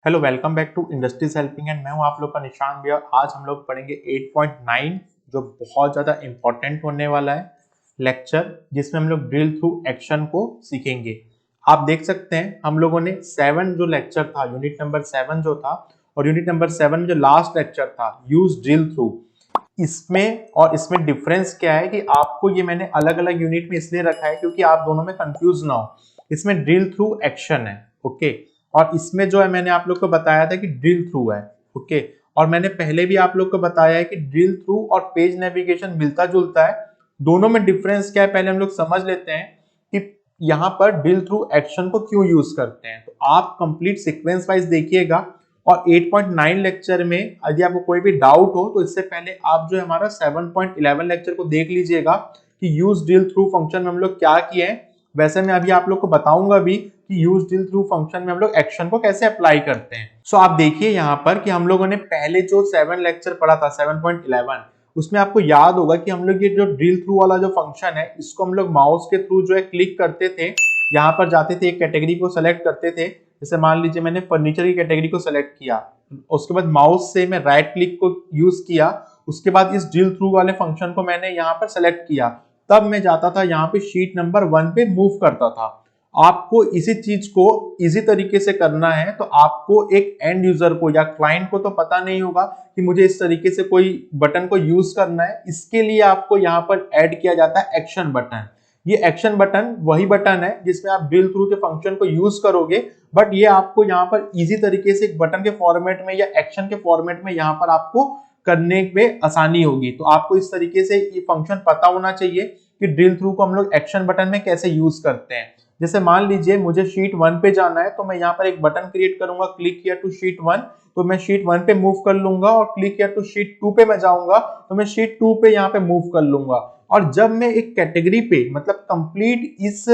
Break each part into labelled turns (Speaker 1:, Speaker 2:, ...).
Speaker 1: Hello welcome back to industries helping and मैं हूं आप लोग का निशान भैया। आज हम लोग पढ़ेंगे 8.9 जो बहुत ज़्यादा इंपॉर्टेंट होने वाला है लेक्चर, जिसमें हम लोग ड्रिल थ्रू एक्शन को सीखेंगे। आप देख सकते हैं हम लोगों ने 7 जो लेक्चर था, यूनिट नंबर 7 जो था और यूनिट नंबर 7 जो लास्ट लेक्चर था यूज ड्रिल थ्रू, इसमें और इसमें डिफरेंस क्या है कि आपको ये मैंने अलग अलग यूनिट में इसलिए रखा है क्योंकि आप दोनों में कंफ्यूज ना हो। इसमें ड्रिल थ्रू एक्शन है, ओके, और इसमें जो है मैंने आप लोग को बताया था कि ड्रिल थ्रू है, ओके, और मैंने पहले भी आप लोग को बताया है कि ड्रिल थ्रू और पेज नेविगेशन मिलता जुलता है। दोनों में डिफरेंस क्या है पहले हम लोग समझ लेते हैं कि यहाँ पर ड्रिल थ्रू एक्शन को क्यों यूज करते हैं। तो आप कंप्लीट सीक्वेंस वाइज देखिएगा और 8.9 लेक्चर में यदि आपको कोई भी डाउट हो तो इससे पहले आप जो हमारा 7.11 लेक्चर को देख लीजिएगा कि यूज ड्रिल थ्रू फंक्शन में हम लोग क्या किए हैं। वैसे मैं अभी आप लोग को बताऊंगा भी कि यूज ड्रिल थ्रू फंक्शन में हम लोग एक्शन को कैसे अप्लाई करते हैं। सो आप देखिए यहाँ पर कि हम लोगों ने पहले जो 7 लेक्चर पढ़ा था 7.11, उसमें आपको याद होगा कि हम लोग ये जो ड्रिल थ्रू वाला जो फंक्शन है इसको हम लोग माउस के थ्रू जो है क्लिक करते थे, यहाँ पर जाते थे, एक कैटेगरी को सेलेक्ट करते थे। जैसे मान लीजिए मैंने फर्नीचर की कैटेगरी को सेलेक्ट किया, उसके बाद माउस से मैं राइट क्लिक को यूज किया, उसके बाद इस ड्रिल थ्रू वाले फंक्शन को मैंने यहाँ पर सेलेक्ट किया, तब मैं जाता था यहाँ पे शीट नंबर 1 पे मूव करता था। आपको इसी चीज को इजी तरीके से करना है तो आपको एक एंड यूजर को या क्लाइंट को तो पता नहीं होगा कि मुझे इस तरीके से कोई बटन को यूज करना है। इसके लिए आपको यहाँ पर ऐड किया जाता है एक्शन बटन। ये एक्शन बटन वही बटन है जिसमें आप ड्रिल थ्रू के फंक्शन को यूज करोगे, बट ये आपको यहाँ पर इजी तरीके से एक बटन के फॉर्मेट में या एक्शन के फॉर्मेट में यहाँ पर आपको करने में आसानी होगी। तो आपको इस तरीके से ये फंक्शन पता होना चाहिए कि ड्रिल थ्रू को हम लोग एक्शन बटन में कैसे यूज करते हैं। जैसे मान लीजिए मुझे शीट 1 पे जाना है तो मैं यहाँ पर एक बटन क्रिएट करूंगा, क्लिक किया टू शीट 1, तो मैं शीट 1 पे मूव कर लूंगा, और क्लिक किया टू शीट 2 पे मैं जाऊंगा तो मैं शीट 2 पे यहाँ पे मूव कर लूंगा। और जब मैं एक कैटेगरी पे मतलब कंप्लीट इस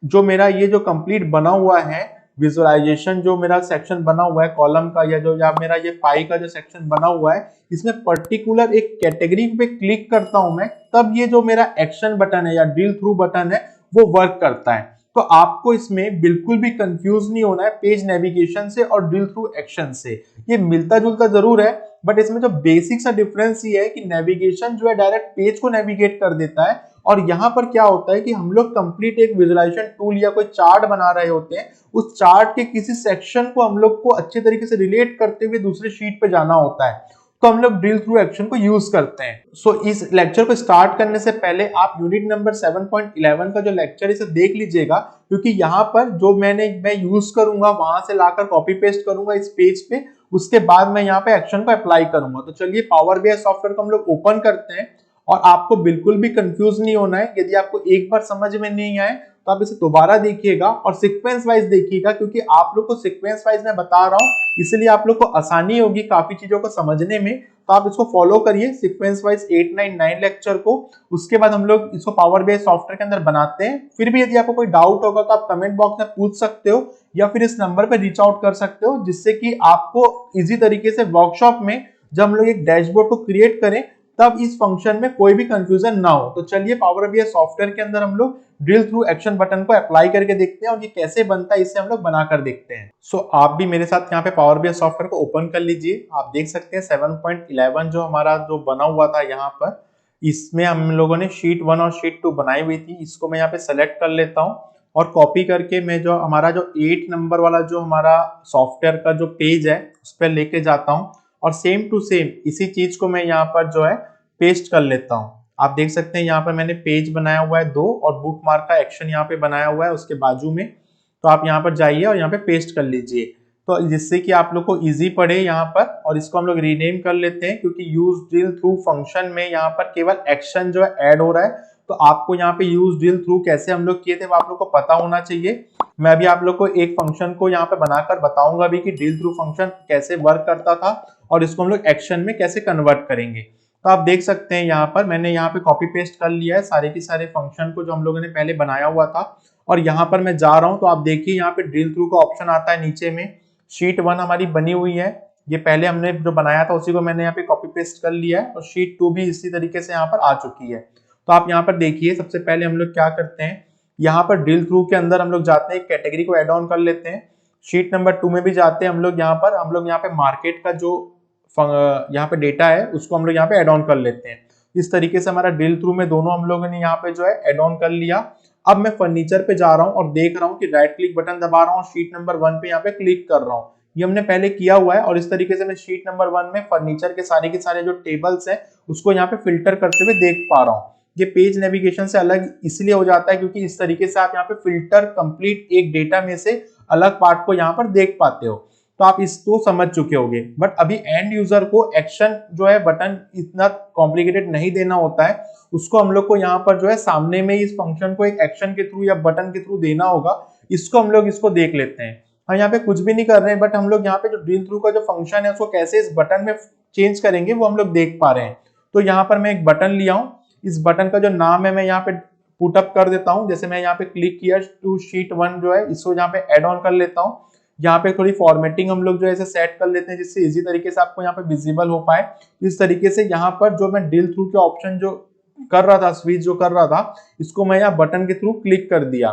Speaker 1: जो मेरा ये जो कंप्लीट बना हुआ है विजुअलाइजेशन, जो मेरा सेक्शन बना हुआ है कॉलम का या मेरा ये पाई का जो सेक्शन बना हुआ है, इसमें पर्टिकुलर एक कैटेगरी पे क्लिक करता हूं मैं, तब ये जो मेरा एक्शन बटन है या ड्रिल थ्रू बटन है वो वर्क करता है। तो आपको इसमें बिल्कुल भी कंफ्यूज नहीं होना है पेज नेविगेशन से और ड्रिल थ्रू एक्शन से। ये मिलता जुलता जरूर है, बट इसमें जो बेसिक सा डिफरेंस ये है कि नेविगेशन जो है डायरेक्ट पेज को नेविगेट कर देता है, और यहाँ पर क्या होता है कि हम लोग कंप्लीट एक विजुअलाइजेशन टूल या कोई चार्ट बना रहे होते हैं, उस चार्ट के किसी सेक्शन को हम लोग को अच्छे तरीके से रिलेट करते हुए दूसरे शीट पे जाना होता है, तो हम लोग ड्रिल थ्रू एक्शन को यूज करते हैं। सो इस लेक्चर को स्टार्ट करने से पहले आप यूनिट नंबर 7.11 का जो लेक्चर इसे देख लीजिएगा, क्योंकि यहाँ पर जो मैं यूज करूंगा वहां से लाकर कॉपी पेस्ट करूंगा इस पेज पे, उसके बाद मैं यहाँ पे एक्शन को अप्लाई करूंगा। तो चलिए पावर बीआई सॉफ्टवेयर को हम लोग ओपन करते हैं, और आपको बिल्कुल भी कंफ्यूज नहीं होना है। यदि आपको एक बार समझ में नहीं आए तो आप इसे दोबारा देखिएगा और सीक्वेंस वाइज देखिएगा, क्योंकि आप लोग को सीक्वेंस वाइज मैं बता रहा हूँ इसलिए आप लोग को आसानी होगी काफी चीजों को समझने में। तो आप इसको फॉलो करिए सीक्वेंस वाइज 899 लेक्चर को। उसके बाद हम लोग इसको पावर बीआई सॉफ्टवेयर के अंदर बनाते हैं। फिर भी यदि आपको कोई डाउट होगा तो आप कमेंट बॉक्स में पूछ सकते हो या फिर इस नंबर पर रीच आउट कर सकते हो, जिससे कि आपको इजी तरीके से वर्कशॉप में जब हम लोग एक डैशबोर्ड को क्रिएट करें तब इस फंक्शन में कोई भी कंफ्यूजन ना हो। तो चलिए पावर बीआई सॉफ्टवेयर के अंदर हम लोग ड्रिल थ्रू एक्शन बटन को अप्लाई करके देखते हैं और ये कैसे बनता है इसे हम लोग बनाकर देखते हैं। सो आप भी मेरे साथ यहाँ पे पावर बीआई सॉफ्टवेयर को ओपन कर लीजिए। आप देख सकते हैं 7.11 जो हमारा जो बना हुआ था यहाँ पर, इसमें हम लोगों ने शीट 1 और शीट 2 बनाई हुई थी। इसको मैं यहाँ पे सेलेक्ट कर लेता हूँ और कॉपी करके मैं जो हमारा जो 8 नंबर वाला जो हमारा सॉफ्टवेयर का जो पेज है उस पर लेके जाता हूँ, और सेम टू सेम इसी चीज को मैं यहाँ पर जो है पेस्ट कर लेता हूँ। आप देख सकते हैं यहाँ पर मैंने पेज बनाया हुआ है 2 और बुक मार्क का एक्शन यहाँ पे बनाया हुआ है उसके बाजू में। तो आप यहाँ पर जाइए और यहाँ पे पेस्ट कर लीजिए, तो जिससे कि आप लोग को इजी पड़े यहाँ पर। और इसको हम लोग रीनेम कर लेते हैं क्योंकि यूज ड्रिल थ्रू फंक्शन में यहाँ पर केवल एक्शन जो है ऐड हो रहा है। तो आपको यहाँ पे यूज ड्रिल थ्रू कैसे हम लोग किए थे वो आप लोग को पता होना चाहिए। मैं अभी आप लोग को एक फंक्शन को यहाँ पे बनाकर बताऊंगा भी कि ड्रिल थ्रू फंक्शन कैसे वर्क करता था और इसको हम लोग एक्शन में कैसे कन्वर्ट करेंगे। तो आप देख सकते हैं यहाँ पर मैंने यहाँ पे कॉपी पेस्ट कर लिया है सारे के सारे फंक्शन को जो हम लोगों ने पहले बनाया हुआ था, और यहाँ पर मैं जा रहा हूँ। तो आप देखिए यहाँ पे ड्रिल थ्रू का ऑप्शन आता है नीचे में। शीट 1 हमारी बनी हुई है, ये पहले हमने जो बनाया था उसी को मैंने यहाँ पे कॉपी पेस्ट कर लिया है, और शीट 2 भी इसी तरीके से यहाँ पर आ चुकी है। तो आप यहाँ पर देखिए सबसे पहले हम लोग क्या करते हैं, यहाँ पर ड्रिल थ्रू के अंदर हम लोग जाते हैं, कैटेगरी को एड ऑन कर लेते हैं। शीट नंबर 2 में भी जाते हैं हम लोग यहाँ पे मार्केट का जो यहाँ पे डेटा है उसको हम लोग यहाँ पे एड ऑन कर लेते हैं। इस तरीके से हमारा ड्रिल थ्रू में दोनों हम लोगों ने यहाँ पे जो है एड ऑन कर लिया। अब मैं फर्नीचर पे जा रहा हूँ और देख रहा हूँ कि राइट क्लिक बटन दबा रहा हूँ, शीट नंबर 1 पे यहाँ पे क्लिक कर रहा हूँ। ये हमने पहले किया हुआ है और इस तरीके से मैं शीट नंबर 1 में फर्नीचर के सारे जो टेबल्स हैं उसको यहाँ पे फिल्टर करते हुए देख पा रहा हूँ। ये पेज नेविगेशन से अलग इसलिए हो जाता है क्योंकि इस तरीके से आप यहाँ पे फिल्टर कंप्लीट एक डेटा में से अलग पार्ट को यहाँ पर देख पाते हो। तो आप इसको समझ चुके होंगे। बट अभी एंड यूजर को एक्शन जो है बटन इतना कॉम्प्लिकेटेड नहीं देना होता है, उसको हम लोग को यहाँ पर जो है सामने में इस फंक्शन को एक एक्शन के थ्रू या बटन के थ्रू देना होगा। इसको हम लोग इसको देख लेते हैं। हम यहाँ पे कुछ भी नहीं कर रहे हैं, बट हम लोग यहाँ पे जो ड्रिल थ्रू का जो फंक्शन है उसको कैसे इस बटन में चेंज करेंगे वो हम लोग देख पा रहे हैं। तो यहाँ पर मैं एक बटन लिया हूँ, इस बटन का जो नाम है मैं यहाँ पे पुट अप कर देता हूँ। जैसे मैं यहाँ पे क्लिक किया टू शीट 1 जो है इसको यहाँ पे एड ऑन कर लेता हूँ। यहाँ पे थोड़ी फॉर्मेटिंग हम लोग जो है सेट कर लेते हैं जिससे इजी तरीके से आपको यहाँ पे विजिबल हो पाए। इस तरीके से यहाँ पर जो मैं ड्रिल थ्रू के ऑप्शन जो कर रहा था, स्विच जो कर रहा था, इसको मैं यहाँ बटन के थ्रू क्लिक कर दिया।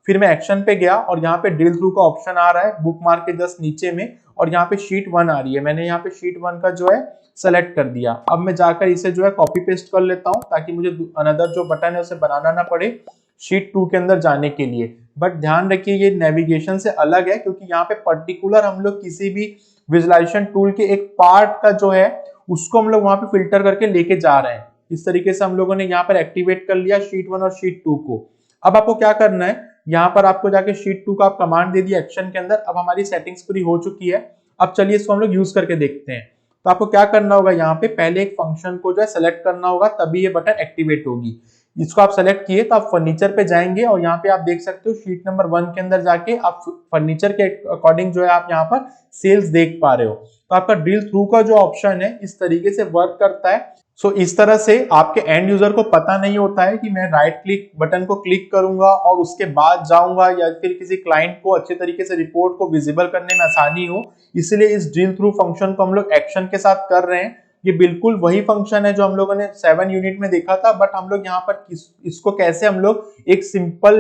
Speaker 1: फिर मैं एक्शन पे गया और यहाँ पे ड्रिल थ्रू का ऑप्शन आ रहा है बुक मार्क के जस्ट नीचे में, और यहाँ पे शीट 1 आ रही है। मैंने यहाँ पे शीट 1 का जो है सेलेक्ट कर दिया। अब मैं जाकर इसे जो है कॉपी पेस्ट कर लेता हूँ ताकि मुझे अनदर जो बटन है उसे बनाना ना पड़े शीट 2 के अंदर जाने के लिए। बट ध्यान रखिए ये नेविगेशन से अलग है क्योंकि यहाँ पे पर्टिकुलर हम लोग किसी भी विजुअलाइजेशन टूल के एक पार्ट का जो है उसको हम लोग वहां पे फिल्टर करके लेके जा रहे हैं। इस तरीके से हम लोगों ने यहाँ पर एक्टिवेट कर लिया शीट 1 और शीट 2 को। अब आपको क्या करना है, यहाँ पर आपको जाके शीट 2 का आप कमांड दे दिया एक्शन के अंदर। अब हमारी सेटिंग्स पूरी हो चुकी है। अब चलिए इसको हम लोग यूज करके देखते हैं। तो आपको क्या करना होगा, यहाँ पे पहले एक फंक्शन को जो है सेलेक्ट करना होगा तभी ये बटन एक्टिवेट होगी। इसको आप सेलेक्ट किए तो आप फर्नीचर पे जाएंगे और यहाँ पे आप देख सकते हो शीट नंबर 1 के अंदर जाके आप फर्नीचर के अकॉर्डिंग जो है आप यहाँ पर सेल्स देख पा रहे हो। तो आपका ड्रिल थ्रू का जो ऑप्शन है इस तरीके से वर्क करता है। सो इस तरह से आपके एंड यूजर को पता नहीं होता है कि मैं राइट क्लिक बटन को क्लिक करूंगा और उसके बाद जाऊंगा या फिर किसी क्लाइंट को अच्छे तरीके से रिपोर्ट को विजिबल करने में आसानी हो, इसलिए इस ड्रिल थ्रू फंक्शन को हम लोग एक्शन के साथ कर रहे हैं। ये बिल्कुल वही फंक्शन है जो हम लोगों ने 7 यूनिट में देखा था, बट हम लोग यहाँ पर इसको कैसे हम लोग एक सिंपल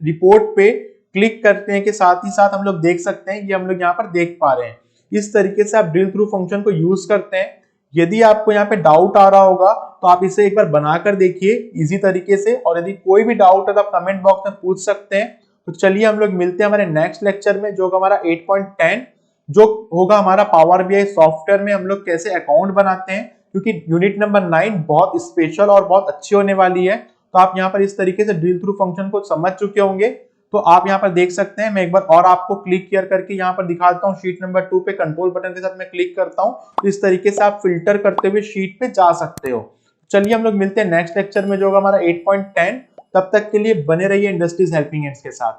Speaker 1: रिपोर्ट पे क्लिक करते हैं के साथ ही साथ हम लोग देख सकते हैं, ये हम लोग यहाँ पर देख पा रहे हैं। इस तरीके से आप ड्रिल थ्रू फंक्शन को यूज करते हैं। यदि आपको यहाँ पे डाउट आ रहा होगा तो आप इसे एक बार बनाकर देखिए इजी तरीके से, और यदि कोई भी डाउट है तो आप कमेंट बॉक्स में पूछ सकते हैं। तो चलिए हम लोग मिलते हैं हमारे नेक्स्ट लेक्चर में जो हमारा 8.10 जो होगा हमारा पावर बीआई सॉफ्टवेयर में हम लोग कैसे अकाउंट बनाते हैं, क्योंकि यूनिट नंबर 9 बहुत स्पेशल और बहुत अच्छी होने वाली है। तो आप यहाँ पर इस तरीके से ड्रिल थ्रू फंक्शन को समझ चुके होंगे। तो आप यहाँ पर देख सकते हैं, मैं एक बार और आपको क्लिक किया करके यहाँ पर दिखाता हूँ। शीट नंबर 2 पे कंट्रोल बटन के साथ मैं क्लिक करता हूँ, तो इस तरीके से आप फिल्टर करते हुए शीट पे जा सकते हो। चलिए हम लोग मिलते हैं नेक्स्ट लेक्चर में जो होगा हमारा 8.10। तब तक के लिए बने रहिए इंडस्ट्रीज हेल्पिंग हैंड्स के साथ।